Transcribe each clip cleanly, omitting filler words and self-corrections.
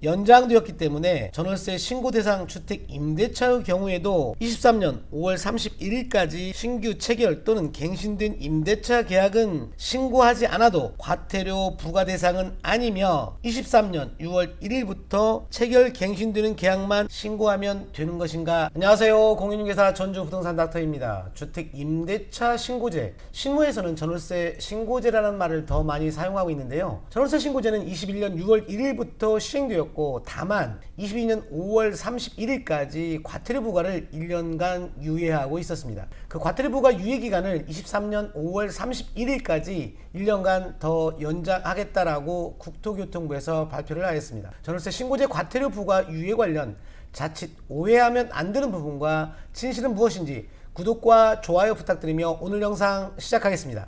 연장되었기 때문에 전월세 신고 대상 주택 임대차의 경우에도 23년 5월 31일까지 신규 체결 또는 갱신된 임대차 계약은 신고하지 않아도 과태료 부과 대상은 아니며 23년 6월 1일부터 체결 갱신되는 계약만 신고하면 되는 것인가? 안녕하세요. 공인중개사 전주부동산 닥터입니다. 주택 임대차 신고제, 실무에서는 전월세 신고제라는 말을 더 많이 사용하고 있는데요. 전월세 신고제는 21년 6월 1일부터 시행되었고 다만 22년 5월 31일까지 과태료 부과를 1년간 유예하고 있었습니다. 그 과태료 부과 유예 기간을 23년 5월 31일까지 1년간 더 연장하겠다라고 국토교통부에서 발표를 하였습니다. 전월세 신고제 과태료 부과 유예 관련 자칫 오해하면 안 되는 부분과 진실은 무엇인지 구독과 좋아요 부탁드리며 오늘 영상 시작하겠습니다.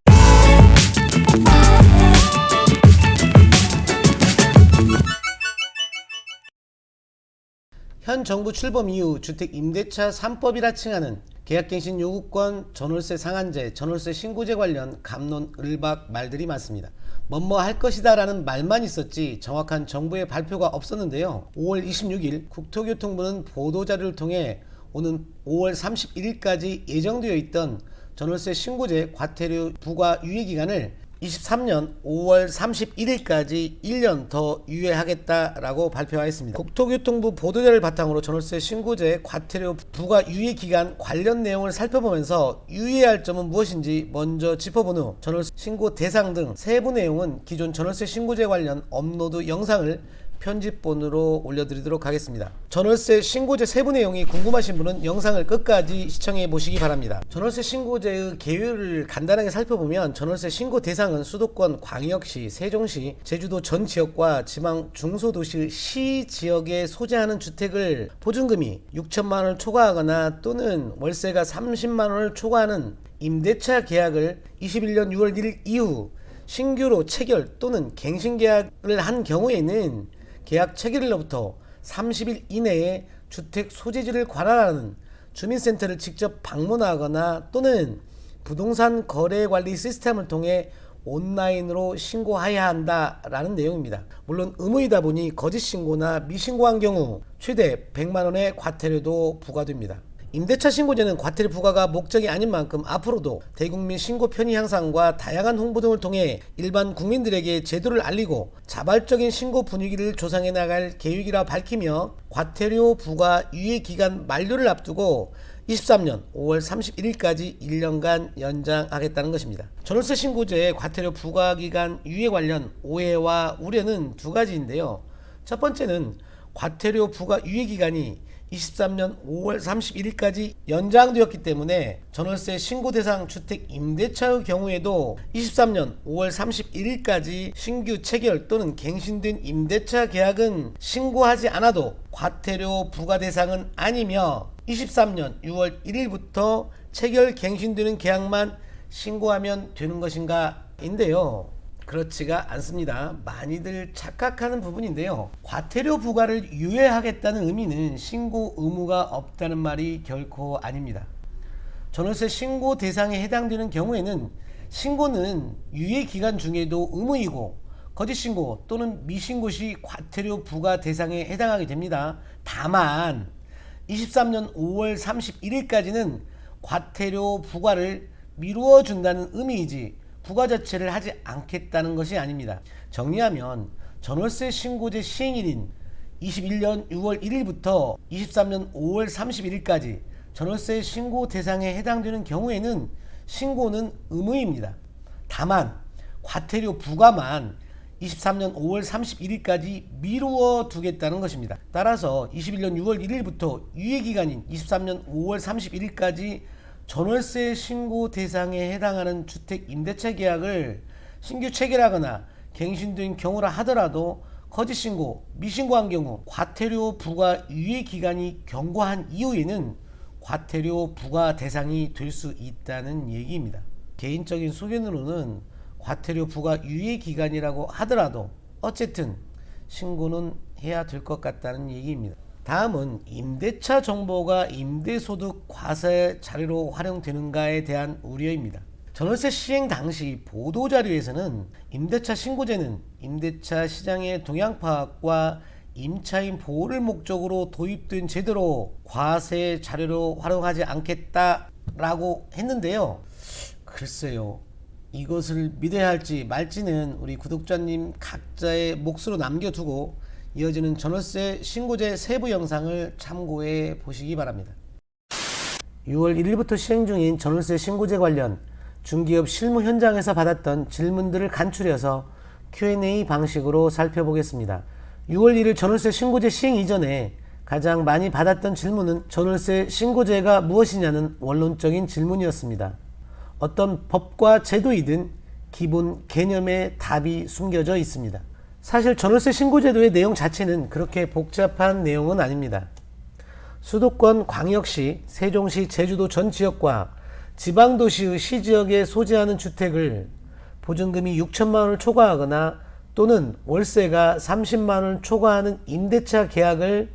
현 정부 출범 이후 주택 임대차 3법이라 칭하는 계약갱신 요구권, 전월세 상한제, 전월세 신고제 관련 갑론 을박 말들이 많습니다. 뭐뭐 할 것이다 라는 말만 있었지 정확한 정부의 발표가 없었는데요. 5월 26일 국토교통부는 보도자료를 통해 오는 5월 31일까지 예정되어 있던 전월세 신고제 과태료 부과 유예기간을 23년 5월 31일까지 1년 더 유예하겠다라고 발표하였습니다. 국토교통부 보도자를 바탕으로 전월세 신고제 과태료 부과 유예기간 관련 내용을 살펴보면서 유의할 점은 무엇인지 먼저 짚어본 후 전월세 신고 대상 등 세부 내용은 기존 전월세 신고제 관련 업로드 영상을 편집본으로 올려드리도록 하겠습니다. 전월세 신고제 세부 내용이 궁금하신 분은 영상을 끝까지 시청해 보시기 바랍니다. 전월세 신고제의 개요를 간단하게 살펴보면 전월세 신고 대상은 수도권 광역시, 세종시, 제주도 전 지역과 지방 중소도시 시 지역에 소재하는 주택을 보증금이 6천만 원을 초과하거나 또는 월세가 30만 원을 초과하는 임대차 계약을 21년 6월 1일 이후 신규로 체결 또는 갱신 계약을 한 경우에는 계약 체결일로부터 30일 이내에 주택 소재지를 관할하는 주민센터를 직접 방문하거나 또는 부동산 거래 관리 시스템을 통해 온라인으로 신고해야 한다라는 내용입니다. 물론 의무이다 보니 거짓 신고나 미신고한 경우 최대 100만 원의 과태료도 부과됩니다. 임대차 신고제는 과태료 부과가 목적이 아닌 만큼 앞으로도 대국민 신고 편의 향상과 다양한 홍보 등을 통해 일반 국민들에게 제도를 알리고 자발적인 신고 분위기를 조성해 나갈 계획이라 밝히며 과태료 부과 유예 기간 만료를 앞두고 23년 5월 31일까지 1년간 연장하겠다는 것입니다. 전월세 신고제의 과태료 부과 기간 유예 관련 오해와 우려는 두 가지인데요. 첫 번째는 과태료 부과 유예 기간이 23년 5월 31일까지 연장되었기 때문에 전월세 신고 대상 주택 임대차의 경우에도 23년 5월 31일까지 신규 체결 또는 갱신된 임대차 계약은 신고하지 않아도 과태료 부과 대상은 아니며 23년 6월 1일부터 체결 갱신되는 계약만 신고하면 되는 것인가 인데요. 그렇지가 않습니다. 많이들 착각하는 부분인데요. 과태료 부과를 유예하겠다는 의미는 신고 의무가 없다는 말이 결코 아닙니다. 전월세 신고 대상에 해당되는 경우에는 신고는 유예 기간 중에도 의무이고 거짓 신고 또는 미신고 시 과태료 부과 대상에 해당하게 됩니다. 다만 23년 5월 31일까지는 과태료 부과를 미루어 준다는 의미이지 부과 자체를 하지 않겠다는 것이 아닙니다. 정리하면 전월세 신고제 시행일인 21년 6월 1일부터 23년 5월 31일까지 전월세 신고 대상에 해당되는 경우에는 신고는 의무입니다. 다만 과태료 부과만 23년 5월 31일까지 미루어 두겠다는 것입니다. 따라서 21년 6월 1일부터 유예기간인 23년 5월 31일까지 전월세 신고 대상에 해당하는 주택 임대차 계약을 신규 체결하거나 갱신된 경우라 하더라도 거짓 신고, 미신고한 경우 과태료 부과 유예 기간이 경과한 이후에는 과태료 부과 대상이 될 수 있다는 얘기입니다. 개인적인 소견으로는 과태료 부과 유예 기간이라고 하더라도 어쨌든 신고는 해야 될 것 같다는 얘기입니다. 다음은 임대차 정보가 임대소득 과세 자료로 활용되는가에 대한 우려입니다. 전월세 시행 당시 보도자료에서는 임대차 신고제는 임대차 시장의 동향 파악과 임차인 보호를 목적으로 도입된 제도로 과세 자료로 활용하지 않겠다라고 했는데요. 글쎄요. 이것을 믿어야 할지 말지는 우리 구독자님 각자의 몫으로 남겨두고 이어지는 전월세 신고제 세부 영상을 참고해 보시기 바랍니다. 6월 1일부터 시행 중인 전월세 신고제 관련 중개업 실무 현장에서 받았던 질문들을 간추려서 Q&A 방식으로 살펴보겠습니다. 6월 1일 전월세 신고제 시행 이전에 가장 많이 받았던 질문은 전월세 신고제가 무엇이냐는 원론적인 질문이었습니다. 어떤 법과 제도이든 기본 개념의 답이 숨겨져 있습니다. 사실 전월세 신고제도의 내용 자체는 그렇게 복잡한 내용은 아닙니다. 수도권 광역시, 세종시, 제주도 전 지역과 지방도시의 시지역에 소재하는 주택을 보증금이 6천만 원을 초과하거나 또는 월세가 30만 원을 초과하는 임대차 계약을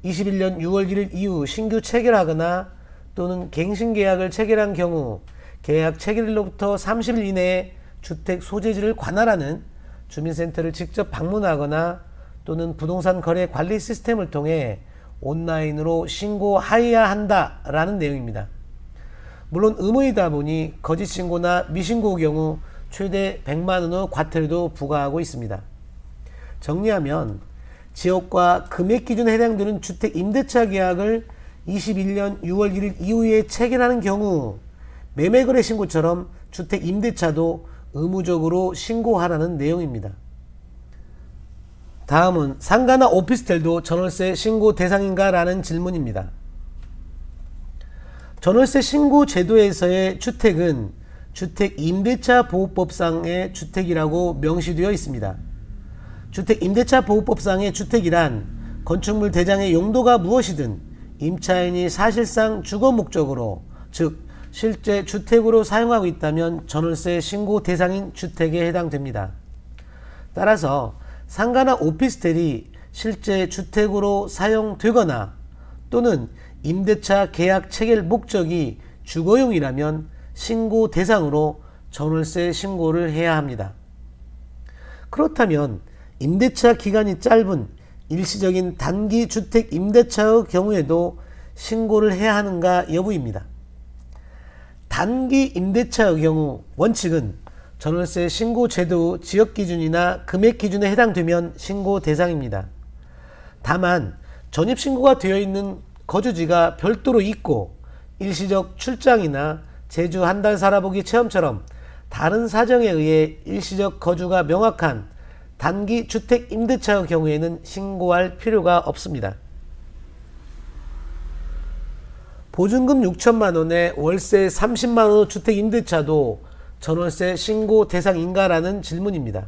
21년 6월 1일 이후 신규 체결하거나 또는 갱신 계약을 체결한 경우 계약 체결일로부터 30일 이내에 주택 소재지를 관할하는 주민센터를 직접 방문하거나 또는 부동산 거래 관리 시스템을 통해 온라인으로 신고하여야 한다라는 내용입니다. 물론 의무이다 보니 거짓 신고나 미신고의 경우 최대 100만 원의 과태료도 부과하고 있습니다. 정리하면 지역과 금액 기준에 해당되는 주택 임대차 계약을 21년 6월 1일 이후에 체결하는 경우 매매거래 신고처럼 주택 임대차도 의무적으로 신고하라는 내용입니다. 다음은 상가나 오피스텔도 전월세 신고 대상인가? 라는 질문입니다. 전월세 신고 제도에서의 주택은 주택임대차보호법상의 주택이라고 명시되어 있습니다. 주택임대차보호법상의 주택이란 건축물 대장의 용도가 무엇이든 임차인이 사실상 주거 목적으로, 즉 실제 주택으로 사용하고 있다면 전월세 신고 대상인 주택에 해당됩니다. 따라서 상가나 오피스텔이 실제 주택으로 사용되거나 또는 임대차 계약 체결 목적이 주거용이라면 신고 대상으로 전월세 신고를 해야 합니다. 그렇다면 임대차 기간이 짧은 일시적인 단기 주택 임대차의 경우에도 신고를 해야 하는가 여부입니다. 단기 임대차의 경우 원칙은 전월세 신고 제도 지역 기준이나 금액 기준에 해당되면 신고 대상입니다. 다만 전입 신고가 되어 있는 거주지가 별도로 있고 일시적 출장이나 제주 한 달 살아보기 체험처럼 다른 사정에 의해 일시적 거주가 명확한 단기 주택 임대차의 경우에는 신고할 필요가 없습니다. 보증금 6천만 원에 월세 30만 원의 주택 임대차도 전월세 신고 대상인가라는 질문입니다.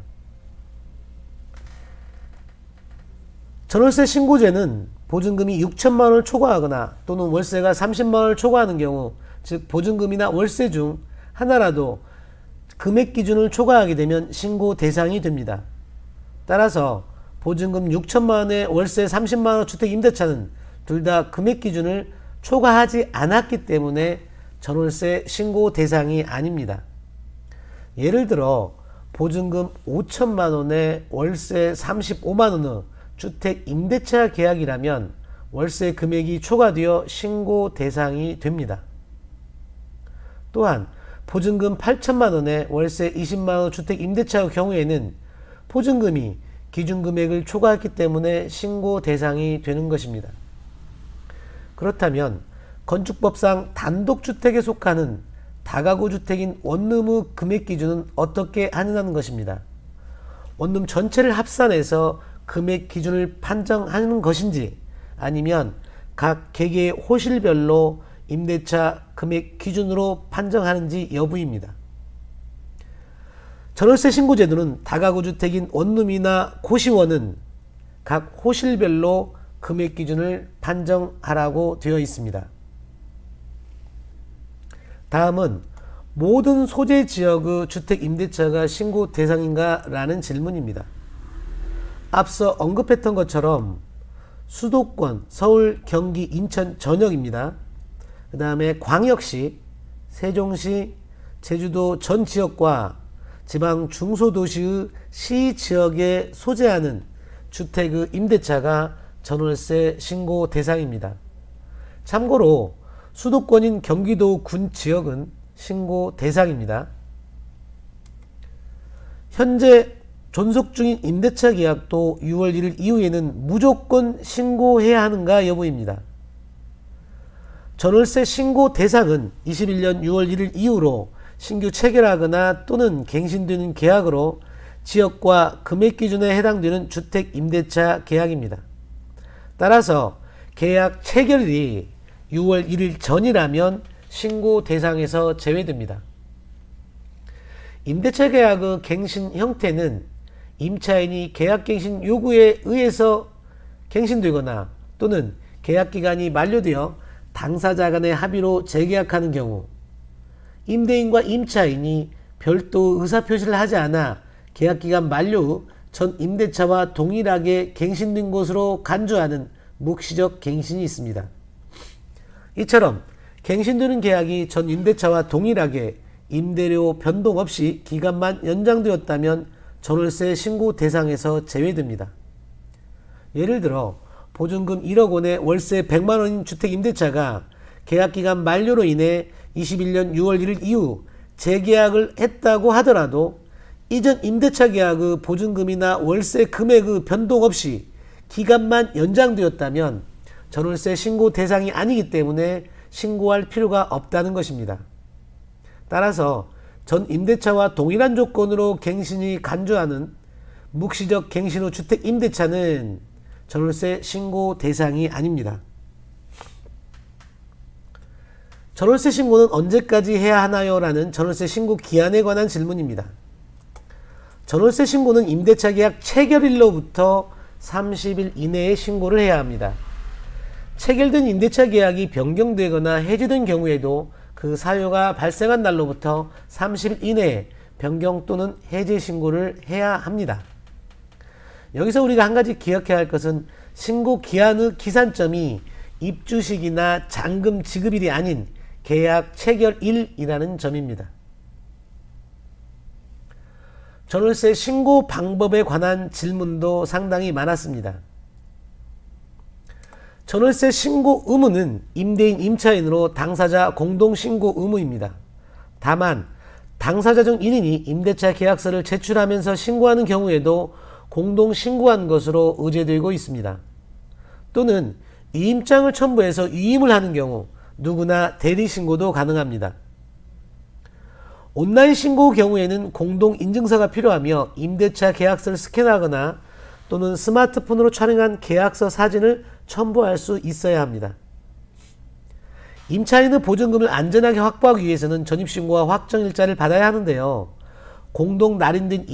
전월세 신고제는 보증금이 6천만 원을 초과하거나 또는 월세가 30만 원을 초과하는 경우, 즉 보증금이나 월세 중 하나라도 금액 기준을 초과하게 되면 신고 대상이 됩니다. 따라서 보증금 6천만 원에 월세 30만 원 주택 임대차는 둘 다 금액 기준을 초과하지 않았기 때문에 전월세 신고 대상이 아닙니다. 예를 들어 보증금 5천만 원에 월세 35만 원의 주택 임대차 계약이라면 월세 금액이 초과되어 신고 대상이 됩니다. 또한 보증금 8천만 원에 월세 20만 원 주택 임대차의 경우에는 보증금이 기준금액을 초과했기 때문에 신고 대상이 되는 것입니다. 그렇다면 건축법상 단독주택에 속하는 다가구 주택인 원룸의 금액 기준은 어떻게 하느냐는 것입니다. 원룸 전체를 합산해서 금액 기준을 판정하는 것인지 아니면 각 개개의 호실별로 임대차 금액 기준으로 판정하는지 여부입니다. 전월세 신고제도는 다가구 주택인 원룸이나 고시원은 각 호실별로 금액 기준을 판정하라고 되어 있습니다. 다음은 모든 소재 지역의 주택 임대차가 신고 대상인가? 라는 질문입니다. 앞서 언급했던 것처럼 수도권, 서울, 경기, 인천 전역입니다. 그 다음에 광역시, 세종시, 제주도 전 지역과 지방 중소도시의 시지역에 소재하는 주택의 임대차가 전월세 신고 대상입니다. 참고로 수도권인 경기도 군 지역은 신고 대상입니다. 현재 존속 중인 임대차 계약도 6월 1일 이후에는 무조건 신고해야 하는가 여부입니다. 전월세 신고 대상은 21년 6월 1일 이후로 신규 체결하거나 또는 갱신되는 계약으로 지역과 금액 기준에 해당되는 주택 임대차 계약입니다. 따라서 계약 체결일이 6월 1일 전이라면 신고 대상에서 제외됩니다. 임대차 계약의 갱신 형태는 임차인이 계약갱신 요구에 의해서 갱신되거나 또는 계약기간이 만료되어 당사자 간의 합의로 재계약하는 경우, 임대인과 임차인이 별도 의사표시를 하지 않아 계약기간 만료 후 전 임대차와 동일하게 갱신된 것으로 간주하는 묵시적 갱신이 있습니다. 이처럼 갱신되는 계약이 전 임대차와 동일하게 임대료 변동 없이 기간만 연장되었다면 전월세 신고 대상에서 제외됩니다. 예를 들어 보증금 1억 원에 월세 100만 원인 주택 임대차가 계약기간 만료로 인해 21년 6월 1일 이후 재계약을 했다고 하더라도 이전 임대차 계약의 보증금이나 월세 금액의 변동 없이 기간만 연장되었다면 전월세 신고 대상이 아니기 때문에 신고할 필요가 없다는 것입니다. 따라서 전 임대차와 동일한 조건으로 갱신이 간주하는 묵시적 갱신 후 주택 임대차는 전월세 신고 대상이 아닙니다. 전월세 신고는 언제까지 해야 하나요? 라는 전월세 신고 기한에 관한 질문입니다. 전월세 신고는 임대차 계약 체결일로부터 30일 이내에 신고를 해야 합니다. 체결된 임대차 계약이 변경되거나 해지된 경우에도 그 사유가 발생한 날로부터 30일 이내에 변경 또는 해제 신고를 해야 합니다. 여기서 우리가 한 가지 기억해야 할 것은 신고 기한의 기산점이 입주식이나 잔금 지급일이 아닌 계약 체결일이라는 점입니다. 전월세 신고 방법에 관한 질문도 상당히 많았습니다. 전월세 신고 의무는 임대인, 임차인으로 당사자 공동신고 의무입니다. 다만 당사자 중 1인이 임대차 계약서를 제출하면서 신고하는 경우에도 공동신고한 것으로 의제되고 있습니다. 또는 위임장을 첨부해서 위임을 하는 경우 누구나 대리신고도 가능합니다. 온라인 신고 경우에는 공동인증서가 필요하며 임대차 계약서를 스캔하거나 또는 스마트폰으로 촬영한 계약서 사진을 첨부할 수 있어야 합니다. 임차인의 보증금을 안전하게 확보하기 위해서는 전입신고와 확정일자를 받아야 하는데요. 공동 날인된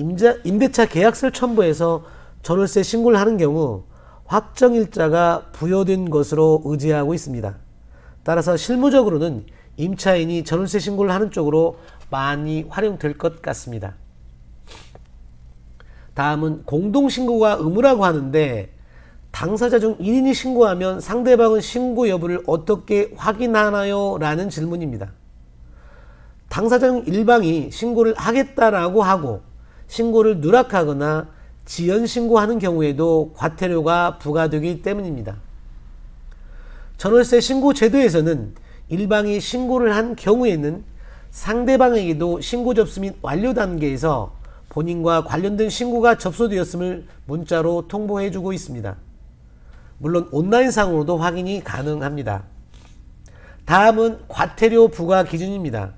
임대차 계약서를 첨부해서 전월세 신고를 하는 경우 확정일자가 부여된 것으로 의지하고 있습니다. 따라서 실무적으로는 임차인이 전월세 신고를 하는 쪽으로 많이 활용될 것 같습니다. 다음은 공동신고가 의무라고 하는데 당사자 중 1인이 신고하면 상대방은 신고 여부를 어떻게 확인하나요? 라는 질문입니다. 당사자 중 일방이 신고를 하겠다라고 하고 신고를 누락하거나 지연신고하는 경우에도 과태료가 부과되기 때문입니다. 전월세 신고 제도에서는 일방이 신고를 한 경우에는 상대방에게도 신고 접수 및 완료 단계에서 본인과 관련된 신고가 접수되었음을 문자로 통보해주고 있습니다. 물론 온라인상으로도 확인이 가능합니다. 다음은 과태료 부과 기준입니다.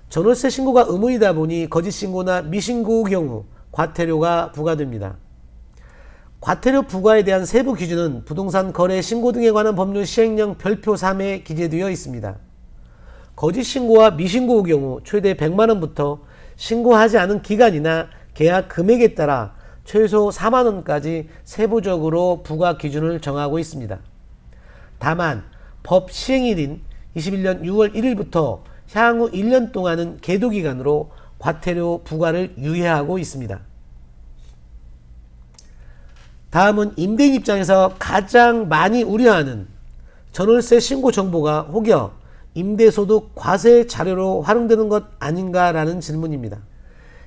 전월세 신고가 의무이다 보니 거짓신고나 미신고의 경우 과태료가 부과됩니다. 과태료 부과에 대한 세부 기준은 부동산 거래 신고 등에 관한 법률 시행령 별표 3에 기재되어 있습니다. 거짓신고와 미신고의 경우 최대 100만원부터 신고하지 않은 기간이나 계약 금액에 따라 최소 4만원까지 세부적으로 부과 기준을 정하고 있습니다. 다만 법 시행일인 21년 6월 1일부터 향후 1년 동안은 계도기간으로 과태료 부과를 유예하고 있습니다. 다음은 임대인 입장에서 가장 많이 우려하는 전월세 신고 정보가 혹여 임대소득 과세 자료로 활용되는 것 아닌가라는 질문입니다.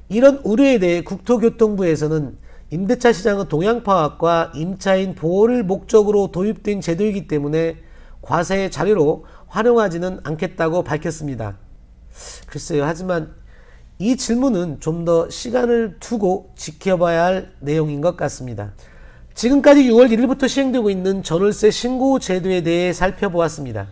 이런 우려에 대해 국토교통부에서는 임대차 시장은 동양파악과 임차인 보호를 목적으로 도입된 제도이기 때문에 과세의 자료로 활용하지는 않겠다고 밝혔습니다. 글쎄요. 하지만 이 질문은 좀 더 시간을 두고 지켜봐야 할 내용인 것 같습니다. 지금까지 6월 1일부터 시행되고 있는 전월세 신고 제도에 대해 살펴보았습니다.